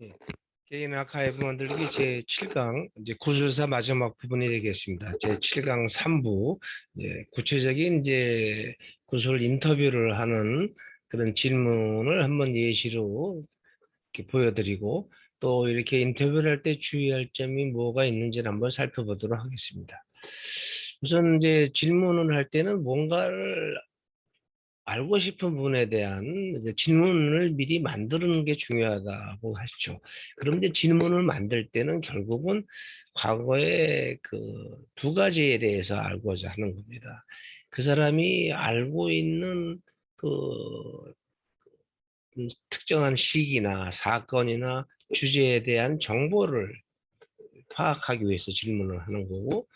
예, 개인 아카이브 만들기 제7강 이제 구술사 마지막 부분이 되겠습니다. 제7강 3부 구체적인 이제 구술 인터뷰를 하는 그런 질문을 한번 예시로 이렇게 보여드리고 또 이렇게 인터뷰를 할 때 주의할 점이 뭐가 있는지를 한번 살펴보도록 하겠습니다. 우선 이제 질문을 할 때는 뭔가를 알고 싶은 부분에 대한 이제 질문을 미리 만드는 게 중요하다고 하시죠. 그런데 질문을 만들 때는 결국은 과거에 그 두 가지에 대해서 알고자 하는 겁니다. 그 사람이 알고 있는 그 특정한 시기나 사건이나 주제에 대한 정보를 파악하기 위해서 질문을 하는 거고,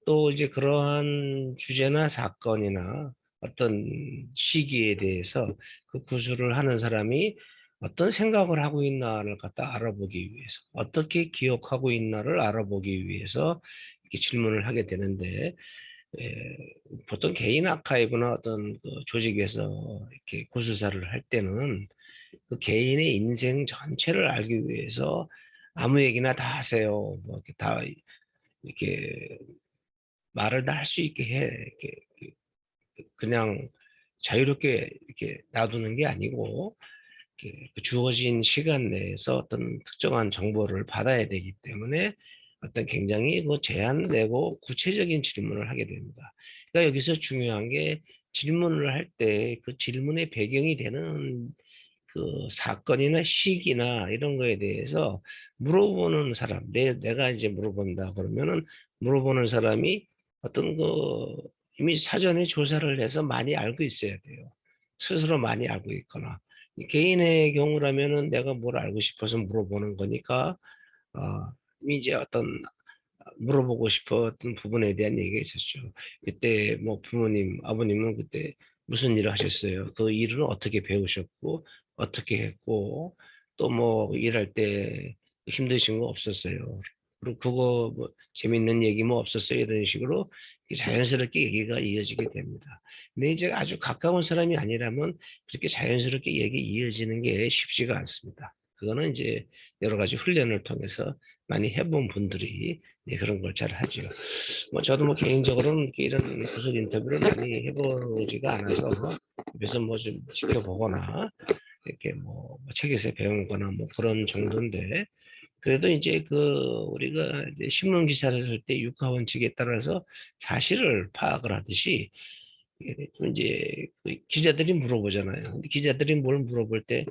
또 이제 그러한 주제나 사건이나 어떤 시기에 대해서 그 구술을 하는 사람이 어떤 생각을 하고 있나를 갖다 알아보기 위해서, 어떻게 기억하고 있나를 알아보기 위해서 이렇게 질문을 하게 되는데, 보통 개인 아카이브나 어떤 그 조직에서 이렇게 구술사를 할 때는 그 개인의 인생 전체를 알기 위해서 아무 얘기나 다 하세요. 뭐 이렇게 다 이렇게 말을 다 할 수 있게 해. 이렇게 그냥 자유롭게 이렇게 놔두는 게 아니고 이렇게 그 주어진 시간 내에서 어떤 특정한 정보를 받아야 되기 때문에 어떤 굉장히 그 제한되고 구체적인 질문을 하게 됩니다. 그러니까 여기서 중요한 게 질문을 할 때 그 질문의 배경이 되는 그 사건이나 시기나 이런 거에 대해서 물어보는 사람, 내가 이제 물어본다 그러면은 물어보는 사람이 어떤 그 이미 사전에 조사를 해서 많이 알고 있어야 돼요. 스스로 많이 알고 있거나. 개인의 경우라면은 내가 뭘 알고 싶어서 물어보는 거니까, 어, 이미 이제 어떤 물어보고 싶었던 부분에 대한 얘기가 있었죠. 그때 뭐 부모님, 아버님은 그때 무슨 일을 하셨어요? 그 일을 어떻게 배우셨고, 어떻게 했고, 또 뭐 일할 때 힘드신 거 없었어요? 그리고 그거 뭐 재밌는 얘기 뭐 없었어요? 이런 식으로 자연스럽게 얘기가 이어지게 됩니다. 근데 이제 아주 가까운 사람이 아니라면 그렇게 자연스럽게 얘기 이어지는 게 쉽지가 않습니다. 그거는 이제 여러 가지 훈련을 통해서 많이 해본 분들이 그런 걸 잘 하죠. 뭐 저도 뭐 개인적으로는 이렇게 이런 구술 인터뷰를 많이 해보지가 않아서 옆에서 뭐 좀 지켜보거나 이렇게 뭐 책에서 배운 거나 뭐 그런 정도인데, 그래도 이제 그 우리가 이제 신문 기사를 쓸 때 육하 원칙에 따라서 사실을 파악을 하듯이 또 이제 그 기자들이 물어보잖아요. 근데 기자들이 뭘 물어볼 때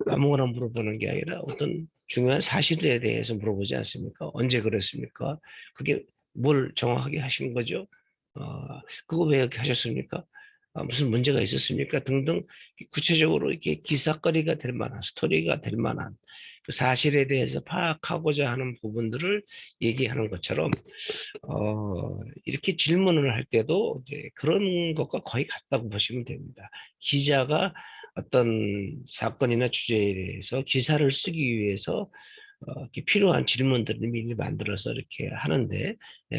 아무거나 물어보는 게 아니라 어떤 중요한 사실에 대해서 물어보지 않습니까? 언제 그랬습니까? 그게 뭘 정확하게 하신 거죠? 그거 왜 이렇게 하셨습니까? 무슨 문제가 있었습니까? 등등 구체적으로 이렇게 기사거리가 될 만한, 스토리가 될 만한 그 사실에 대해서 파악하고자 하는 부분들을 얘기하는 것처럼, 이렇게 질문을 할 때도 이제 그런 것과 거의 같다고 보시면 됩니다. 기자가 어떤 사건이나 주제에 대해서 기사를 쓰기 위해서 이렇게 필요한 질문들을 미리 만들어서 이렇게 하는데,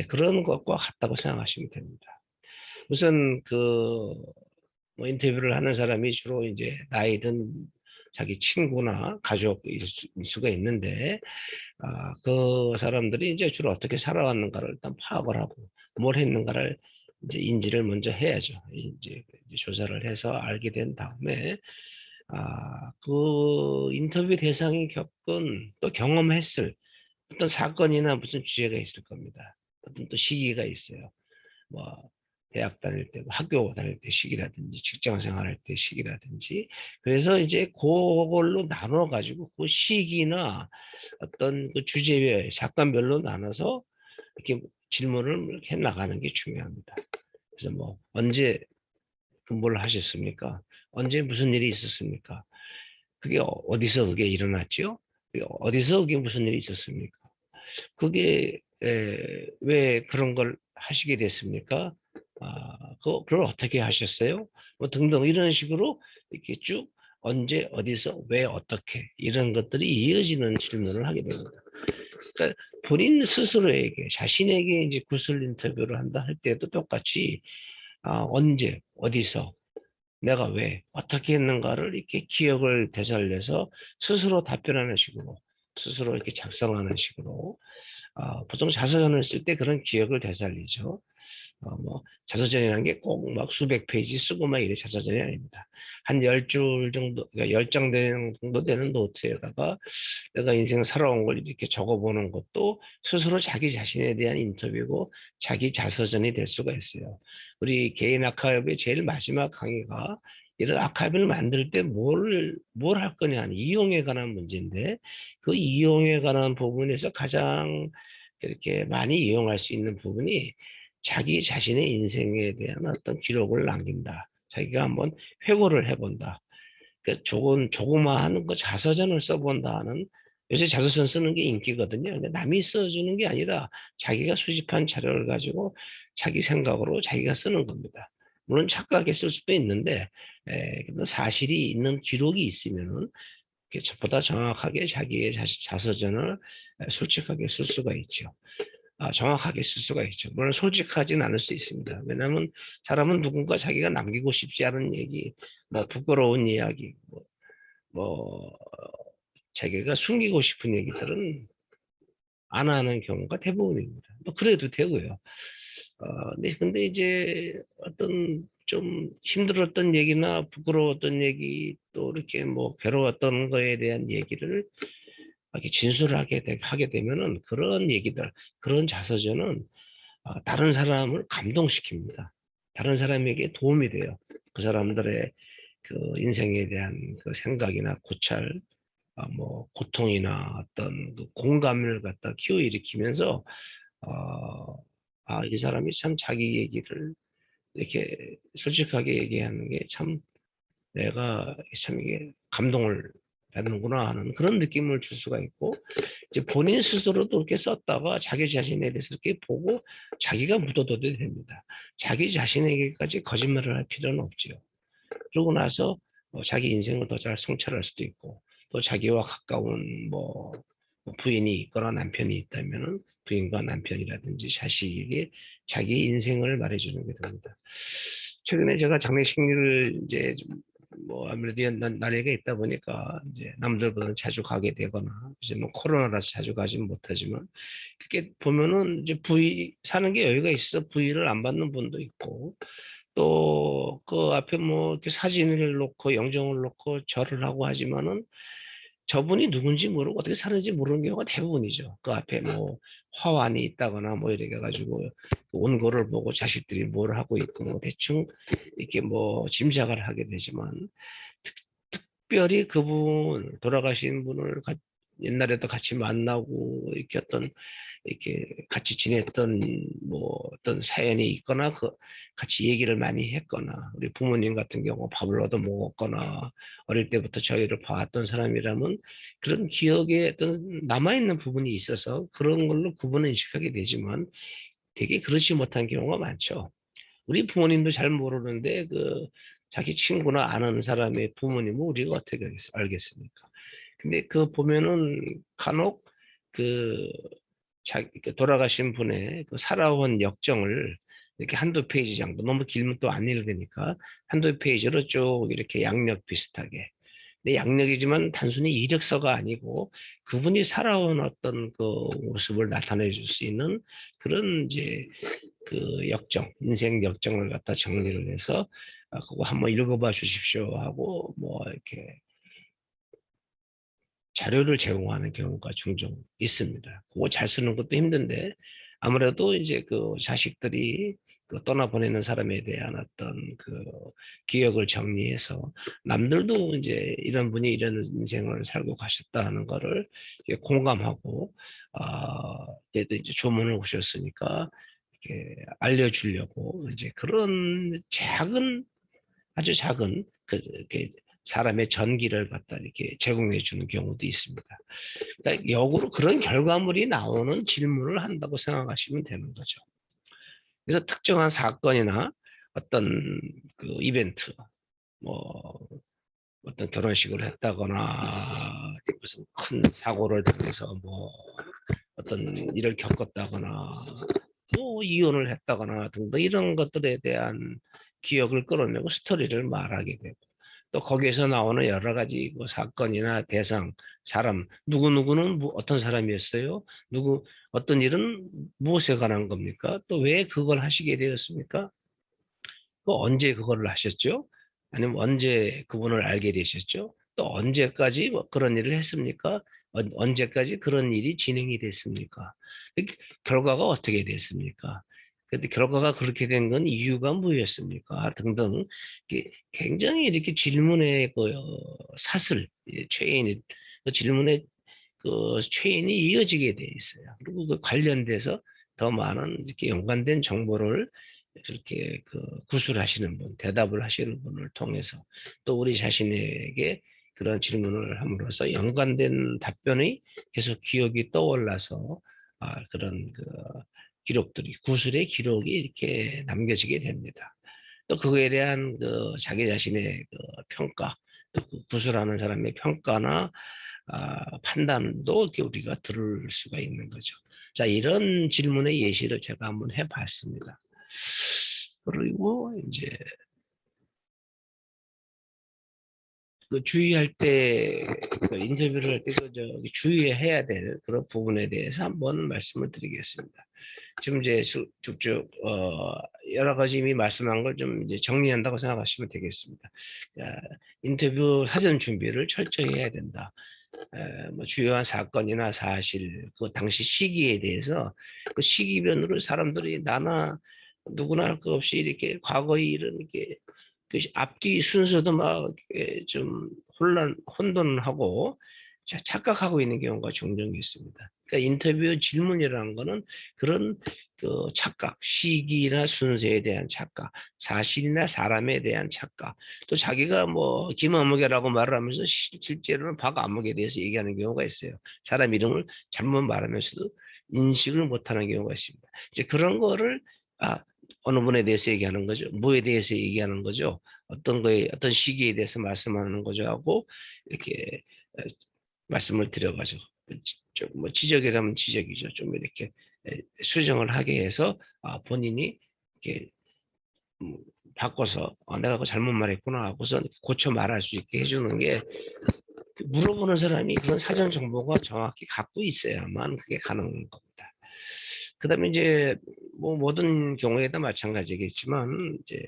그런 것과 같다고 생각하시면 됩니다. 우선 뭐 인터뷰를 하는 사람이 주로 이제 나이 든 자기 친구나 가족일 수가 있는데, 그 사람들이 이제 주로 어떻게 살아왔는가를 일단 파악을 하고 뭘 했는가를 이제 인지를 먼저 해야죠. 이제 조사를 해서 알게 된 다음에 그 인터뷰 대상이 겪은 또 경험했을 어떤 사건이나 무슨 주제가 있을 겁니다. 어떤 또 시기가 있어요. 뭐 대학 다닐 때, 뭐 학교 다닐 때 시기라든지 직장 생활할 때 시기라든지. 그래서 이제 그걸로 나눠 가지고 그 시기나 어떤 그 주제별, 사건별로 나눠서 이렇게 질문을 해 나가는 게 중요합니다. 그래서 뭐 언제 뭘 하셨습니까? 언제 무슨 일이 있었습니까? 그게 어디서 그게 일어났죠? 어디서 그게 무슨 일이 있었습니까? 그게 왜 그런 걸 하시게 됐습니까? 그걸 어떻게 하셨어요? 뭐 등등 이런 식으로 이렇게 쭉 언제, 어디서, 왜, 어떻게 이런 것들이 이어지는 질문을 하게 됩니다. 그러니까 본인 스스로에게 자신에게 이제 구술 인터뷰를 한다 할 때도 똑같이 언제, 어디서, 내가 왜, 어떻게 했는가를 이렇게 기억을 되살려서 스스로 답변하는 식으로 스스로 이렇게 작성하는 식으로 보통 자서전을 쓸 때 그런 기억을 되살리죠. 뭐 자서전이라는 게 꼭 막 수백 페이지 쓰고 막 이래 자서전이 아닙니다. 한 10줄 정도, 그러니까 10장 정도 되는 노트에다가 내가 인생 살아온 걸 이렇게 적어보는 것도 스스로 자기 자신에 대한 인터뷰고 자기 자서전이 될 수가 있어요. 우리 개인 아카이브의 제일 마지막 강의가 이런 아카이브를 만들 때 뭘 할 거냐, 이용에 관한 문제인데 그 이용에 관한 부분에서 가장 이렇게 많이 이용할 수 있는 부분이 자기 자신의 인생에 대한 어떤 기록을 남긴다. 자기가 한번 회고를 해본다. 그 조그마한 그 자서전을 써본다는 요새 자서전 쓰는 게 인기거든요. 근데 남이 써주는 게 아니라 자기가 수집한 자료를 가지고 자기 생각으로 자기가 쓰는 겁니다. 물론 착각하게 쓸 수도 있는데, 근데 사실이 있는 기록이 있으면은 보다 정확하게 자기의 자서전을 솔직하게 쓸 수가 있죠. 정확하게 쓸 수가 있죠. 물론 솔직하진 않을 수 있습니다. 왜냐하면 사람은 누군가 자기가 남기고 싶지 않은 얘기, 뭐 부끄러운 이야기, 뭐 자기가 숨기고 싶은 얘기들은 안 하는 경우가 대부분입니다. 뭐 그래도 되고요. 근데 이제 어떤 좀 힘들었던 얘기나 부끄러웠던 얘기 또 이렇게 뭐 괴로웠던 거에 대한 얘기를 이렇게 진솔하게 하게 되면은 그런 얘기들, 그런 자서전은 다른 사람을 감동시킵니다. 다른 사람에게 도움이 돼요. 그 사람들의 그 인생에 대한 그 생각이나 고찰, 뭐 고통이나 어떤 그 공감을 갖다 키워일으키면서 이 사람이 참 자기 얘기를 이렇게 솔직하게 얘기하는 게 참 내가 참 이게 감동을 받는구나 하는 그런 느낌을 줄 수가 있고 이제 본인 스스로도 이렇게 썼다가 자기 자신에 대해서 이렇게 보고 자기가 묻어둬도 됩니다. 자기 자신에게까지 거짓말을 할 필요는 없지요. 그러고 나서 자기 인생을 더 잘 성찰할 수도 있고 또 자기와 가까운 뭐 부인이 있거나 남편이 있다면은 부인과 남편이라든지 자식에게 자기 인생을 말해주는 게 됩니다. 최근에 제가 장례식을 이제 뭐 아무래도 나이가 있다 보니까 이제 남들보다는 자주 가게 되거나 이제 뭐 코로나라서 자주 가진 못하지만 그렇게 보면은 이제 부위 사는 게 여유가 있어 부위를 안 받는 분도 있고 또 그 앞에 뭐 이렇게 사진을 놓고 영정을 놓고 절을 하고 하지만은 저분이 누군지 모르고 어떻게 사는지 모르는 경우가 대부분이죠. 그 앞에 뭐 화환이 있다거나 뭐 이렇게 해가지고 원고를 보고 자식들이 뭘 하고 있고 뭐 대충 이렇게 뭐 짐작을 하게 되지만 특, 특별히 그분 돌아가신 분을 옛날에도 같이 만나고 이렇게 이렇게 같이 지냈던 뭐 어떤 사연이 있거나 같이 얘기를 많이 했거나 우리 부모님 같은 경우 밥을 얻어 먹었거나 어릴 때부터 저희를 봐왔던 사람이라면 그런 기억에 어떤 남아있는 부분이 있어서 그런 걸로 구분을 인식하게 되지만 되게 그렇지 못한 경우가 많죠. 우리 부모님도 잘 모르는데 자기 친구나 아는 사람의 부모님은 우리가 어떻게 알겠습니까? 근데 보면은 간혹 그 돌아가신 분의 그 살아온 역정을 이렇게 한두 페이지 정도 너무 길면 또 안 읽으니까 한두 페이지로 쭉 이렇게 양력 비슷하게 근데 양력이지만 단순히 이력서가 아니고 그분이 살아온 어떤 그 모습을 나타내 줄 수 있는 그런 이제 그 역정, 인생 역정을 갖다 정리를 해서 그거 한번 읽어봐 주십시오 하고 뭐 이렇게 자료를 제공하는 경우가 종종 있습니다. 그거 잘 쓰는 것도 힘든데 아무래도 이제 그 자식들이 그 떠나보내는 사람에 대한 어떤 그 기억을 정리해서 남들도 이제 이런 분이 이런 인생을 살고 가셨다 하는 거를 공감하고 그래도 이제 조문을 오셨으니까 이렇게 알려주려고 이제 그런 아주 작은 이렇게 사람의 전기를 갖다 이렇게 제공해 주는 경우도 있습니다. 그러니까 역으로 그런 결과물이 나오는 질문을 한다고 생각하시면 되는 거죠. 그래서 특정한 사건이나 어떤 그 이벤트, 뭐 어떤 결혼식을 했다거나 무슨 큰 사고를 당해서 뭐 어떤 일을 겪었다거나 또 이혼을 했다거나 등등 이런 것들에 대한 기억을 끌어내고 스토리를 말하게 되고 또 거기에서 나오는 여러 가지 뭐 사건이나 대상, 사람, 누구누구는 뭐 어떤 사람이었어요? 어떤 일은 무엇에 관한 겁니까? 또 왜 그걸 하시게 되었습니까? 또 언제 그거를 하셨죠? 아니면 언제 그분을 알게 되셨죠? 또 언제까지 뭐 그런 일을 했습니까? 언제까지 그런 일이 진행이 됐습니까? 결과가 어떻게 됐습니까? 근데 결과가 그렇게 된 건 이유가 뭐였습니까? 등등 굉장히 이렇게 질문의 그 사슬, 체인이 그 질문의 그 체인이 이어지게 돼 있어요. 그리고 그 관련돼서 더 많은 이렇게 연관된 정보를 그렇게 그 구술하시는 분, 대답을 하시는 분을 통해서 또 우리 자신에게 그런 질문을 함으로써 연관된 답변이 계속 기억이 떠올라서 그런 그 기록들이 구술의 기록이 이렇게 남겨지게 됩니다. 또 그거에 대한 그 자기 자신의 그 평가, 또그 구술하는 사람의 평가나 판단도 이렇게 우리가 들을 수가 있는 거죠. 자, 이런 질문의 예시를 제가 한번 해봤습니다. 그리고 이제 그 주의할 때, 그 인터뷰를 할 때 그 저기 주의해야 될 그런 부분에 대해서 한번 말씀을 드리겠습니다. 지금 이제 쭉쭉 여러 가지 이미 말씀한 걸 좀 이제 정리한다고 생각하시면 되겠습니다. 인터뷰 사전 준비를 철저히 해야 된다. 뭐 주요한 사건이나 사실, 그 당시 시기에 대해서 그 시기변으로 사람들이 누구나 할 것 없이 이렇게 과거의 일은 이렇게 그 앞뒤 순서도 막 좀 혼돈하고 착각하고 있는 경우가 종종 있습니다. 그러니까 인터뷰 질문이라는 거는 그런 그 착각, 시기나 순서에 대한 착각, 사실이나 사람에 대한 착각, 또 자기가 뭐 김어묵이라고 말을 하면서 실제로는 박아묵에 대해서 얘기하는 경우가 있어요. 사람 이름을 잘못 말하면서도 인식을 못하는 경우가 있습니다. 이제 그런 거를 아, 어느 분에 대해서 얘기하는 거죠. 뭐에 대해서 얘기하는 거죠. 어떤 시기에 대해서 말씀하는 거죠 하고 이렇게 말씀을 드려가지고 뭐 지적이라면 지적이죠. 좀 이렇게 수정을 하게 해서 본인이 이렇게 음, 바꿔서 내가 그거 잘못 말했구나 하고서 고쳐 말할 수 있게 해주는 게 물어보는 사람이 그런 사전 정보가 정확히 갖고 있어야만 그게 가능한 겁니다. 그다음에 이제 뭐 모든 경우에 다 마찬가지겠지만 이제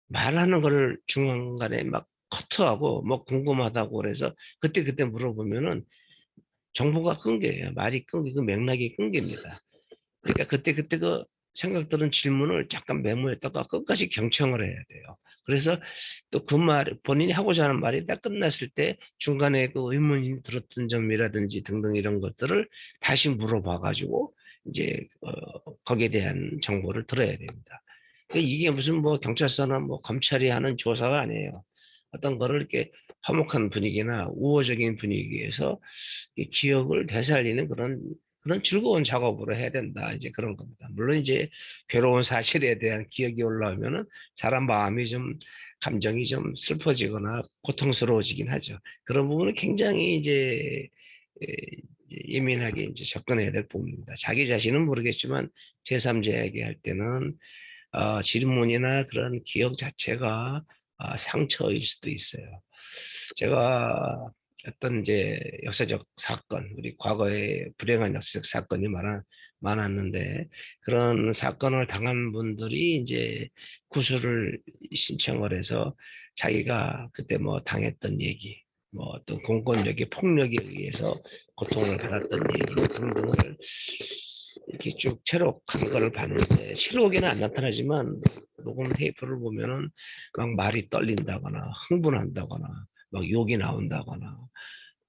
말하는 거를 중간에 막 커트하고 뭐 궁금하다고 그래서 그때 물어보면은 정보가 끊겨요. 말이 끊기고 맥락이 끊깁니다. 그러니까 그때 그 생각드는 질문을 잠깐 메모했다가 끝까지 경청을 해야 돼요. 그래서 또 그 본인이 하고자 하는 말이 딱 끝났을 때 중간에 그 의문이 들었던 점이라든지 등등 이런 것들을 다시 물어봐 가지고 이제 거기에 대한 정보를 들어야 됩니다. 그러니까 이게 무슨 뭐 경찰서나 뭐 검찰이 하는 조사가 아니에요. 어떤 거를 이렇게 화목한 분위기나 우호적인 분위기에서 기억을 되살리는 그런 즐거운 작업으로 해야 된다. 이제 그런 겁니다. 물론 이제 괴로운 사실에 대한 기억이 올라오면은 사람 마음이 감정이 좀 슬퍼지거나 고통스러워지긴 하죠. 그런 부분은 굉장히 이제 예민하게 이제 접근해야 될 부분입니다. 자기 자신은 모르겠지만 제3자에게 할 때는 질문이나 그런 기억 자체가 상처일 수도 있어요. 제가 어떤 이제 역사적 사건, 우리 과거에 불행한 역사적 사건이 많았는데 그런 사건을 당한 분들이 이제 구술을 신청을 해서 자기가 그때 뭐 당했던 얘기, 뭐 어떤 공권력의 폭력에 의해서 고통을 받았던 얘기 등등을 이렇게 쭉 체록한 거를 봤는데 실록에는 안 나타나지만 녹음 테이프를 보면은 막 말이 떨린다거나 흥분한다거나 막 욕이 나온다거나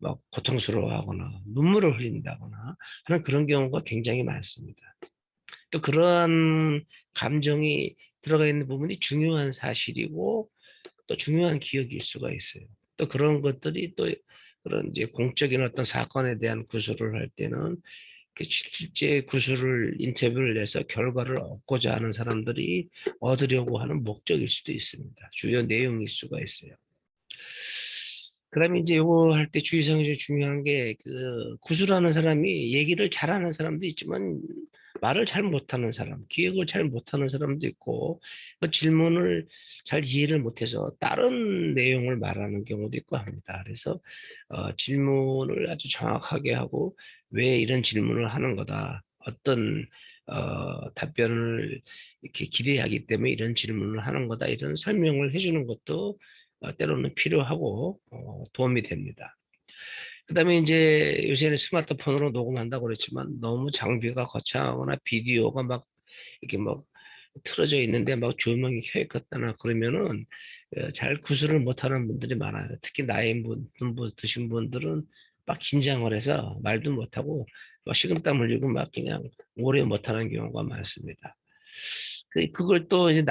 막 고통스러워하거나 눈물을 흘린다거나 하는 그런 경우가 굉장히 많습니다. 또 그러한 감정이 들어가 있는 부분이 중요한 사실이고 또 중요한 기억일 수가 있어요. 또 그런 것들이 또 그런 이제 공적인 어떤 사건에 대한 구술을 할 때는 실제 구술을 인터뷰를 해서 결과를 얻고자 하는 사람들이 얻으려고 하는 목적일 수도 있습니다. 주요 내용일 수가 있어요. 그다음에 이제 요거 할 때 주의사항이 중요한 게 그 구술하는 사람이 얘기를 잘하는 사람도 있지만 말을 잘 못하는 사람, 기억을 잘 못하는 사람도 있고 그 질문을 잘 이해를 못해서 다른 내용을 말하는 경우도 있고 합니다. 그래서 질문을 아주 정확하게 하고 왜 이런 질문을 하는 거다. 어떤 답변을 이렇게 기대하기 때문에 이런 질문을 하는 거다. 이런 설명을 해주는 것도 때로는 필요하고 도움이 됩니다. 그다음에 이제 요새는 스마트폰으로 녹음한다고 그랬지만 너무 장비가 거창하거나 비디오가 막 이렇게 막 틀어져 있는데 막 조명이 켜 있거나 그러면은 잘 구술을 못하는 분들이 많아요. 특히 나이 드신 분들은 막 긴장을 해서 말도 못하고 막 식은땀 흘리고 막 그냥 오래 못하는 경우가 많습니다. 그걸 또 이제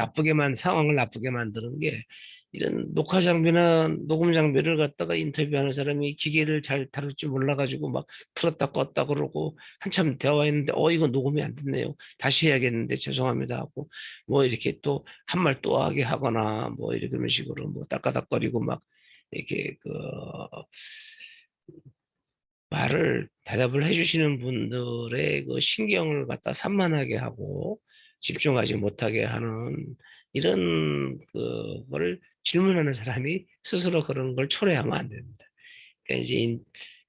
상황을 나쁘게 만드는 게 이런 녹화 장비나 녹음 장비를 갖다가 인터뷰하는 사람이 기계를 잘 다룰 줄 몰라가지고 막 틀었다 껐다 그러고 한참 대화했는데 이거 녹음이 안 됐네요. 다시 해야겠는데 죄송합니다 하고 뭐 이렇게 또 한 말 또 하게 하거나 뭐 이런 식으로 뭐 따까닥거리고 막 이렇게 말을 대답을 해주시는 분들의 그 신경을 갖다 산만하게 하고 집중하지 못하게 하는 이런 그거를 질문하는 사람이 스스로 그런 걸 초래하면 안 됩니다. 그러니까 이제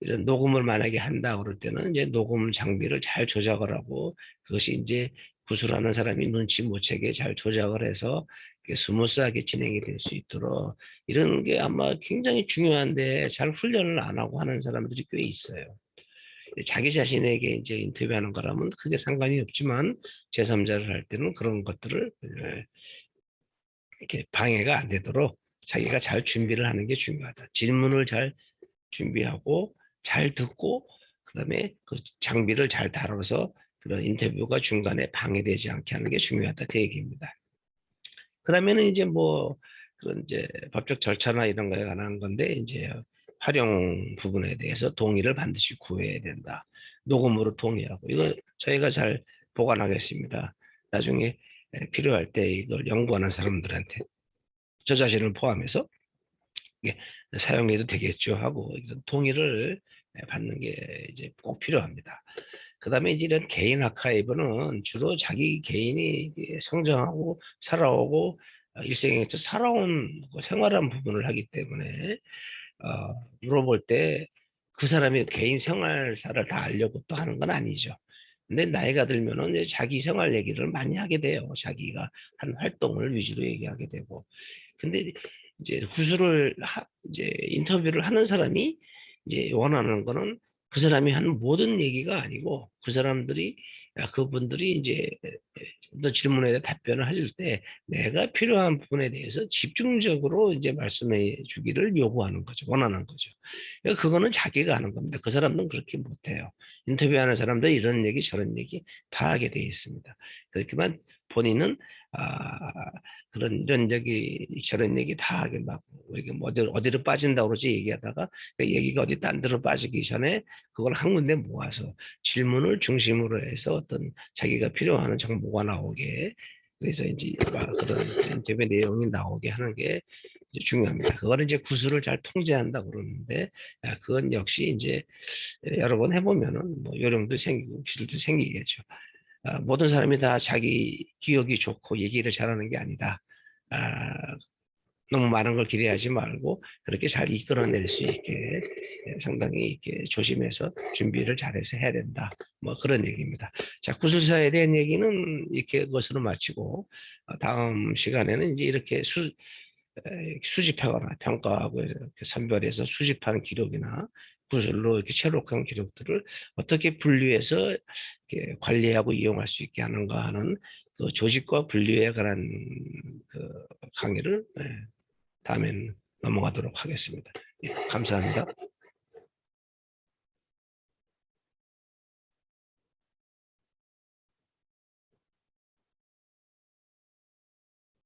이런 녹음을 만약에 한다 그럴 때는 이제 녹음 장비를 잘 조작을 하고 그것이 이제 구술하는 사람이 눈치 못 채게 잘 조작을 해서 스무스하게 진행이 될 수 있도록 이런 게 아마 굉장히 중요한데 잘 훈련을 안 하고 하는 사람들이 꽤 있어요. 자기 자신에게 이제 인터뷰하는 거라면 크게 상관이 없지만 제3자를 할 때는 그런 것들을 이렇게 방해가 안 되도록 자기가 잘 준비를 하는 게 중요하다. 질문을 잘 준비하고 잘 듣고 그다음에 그 장비를 잘 다뤄서 그런 인터뷰가 중간에 방해되지 않게 하는 게 중요하다. 그 얘기입니다. 그러면은 이제 뭐 그런 이제 법적 절차나 이런 거에 관한 건데 이제 활용 부분에 대해서 동의를 반드시 구해야 된다. 녹음으로 동의하고 이거 저희가 잘 보관하겠습니다. 나중에 필요할 때 이걸 연구하는 사람들한테 저 자신을 포함해서 이게 사용해도 되겠죠 하고 이런 동의를 받는 게 이제 꼭 필요합니다. 그다음에 이제 이런 개인 아카이브는 주로 자기 개인이 성장하고 살아오고 일생에 살아온 생활한 부분을 하기 때문에 물어볼 때 그 사람이 개인 생활사를 다 알려고 또 하는 건 아니죠. 근데 나이가 들면은 이제 자기 생활 얘기를 많이 하게 돼요. 자기가 한 활동을 위주로 얘기하게 되고. 근데 이제 이제 인터뷰를 하는 사람이 이제 원하는 거는 그 사람이 하는 모든 얘기가 아니고 그 사람들이 그분들이 이제 또 질문에 대해 답변을 해줄 때 내가 필요한 부분에 대해서 집중적으로 이제 말씀해 주기를 요구하는 거죠. 원하는 거죠. 그러니까 그거는 자기가 하는 겁니다. 그 사람은 그렇게 못해요. 인터뷰하는 사람도 이런 얘기 저런 얘기 다 하게 되어 있습니다. 그렇지만 본인은 아, 그런 이런 얘기 저런 얘기 다 하게 막 이렇게 뭐 어디로 빠진다고 그러지 얘기하다가 그 얘기가 어디 딴 데로 빠지기 전에 그걸 한 군데 모아서 질문을 중심으로 해서 어떤 자기가 필요한 정보가 나오게 그래서 이제 막 그런 인터뷰 내용이 나오게 하는 게 이제 중요합니다. 그거는 이제 구술을 잘 통제한다 그러는데 그건 역시 이제 여러 번 해보면은 뭐 요령도 생기고 기술도 생기겠죠. 모든 사람이 다 자기 기억이 좋고 얘기를 잘하는 게 아니다. 아, 너무 많은 걸 기대하지 말고 그렇게 잘 이끌어낼 수 있게 상당히 이렇게 조심해서 준비를 잘해서 해야 된다. 뭐 그런 얘기입니다. 자, 구술사에 대한 얘기는 이렇게 것으로 마치고 다음 시간에는 이제 이렇게 수집하거나 평가하고 이렇게 선별해서 수집한 기록이나 구술로 이렇게 체록한 기록들을 어떻게 분류해서 이렇게 관리하고 이용할 수 있게 하는가 하는 그 조직과 분류에 관한 그 강의를 다음에는 넘어가도록 하겠습니다. 예, 감사합니다.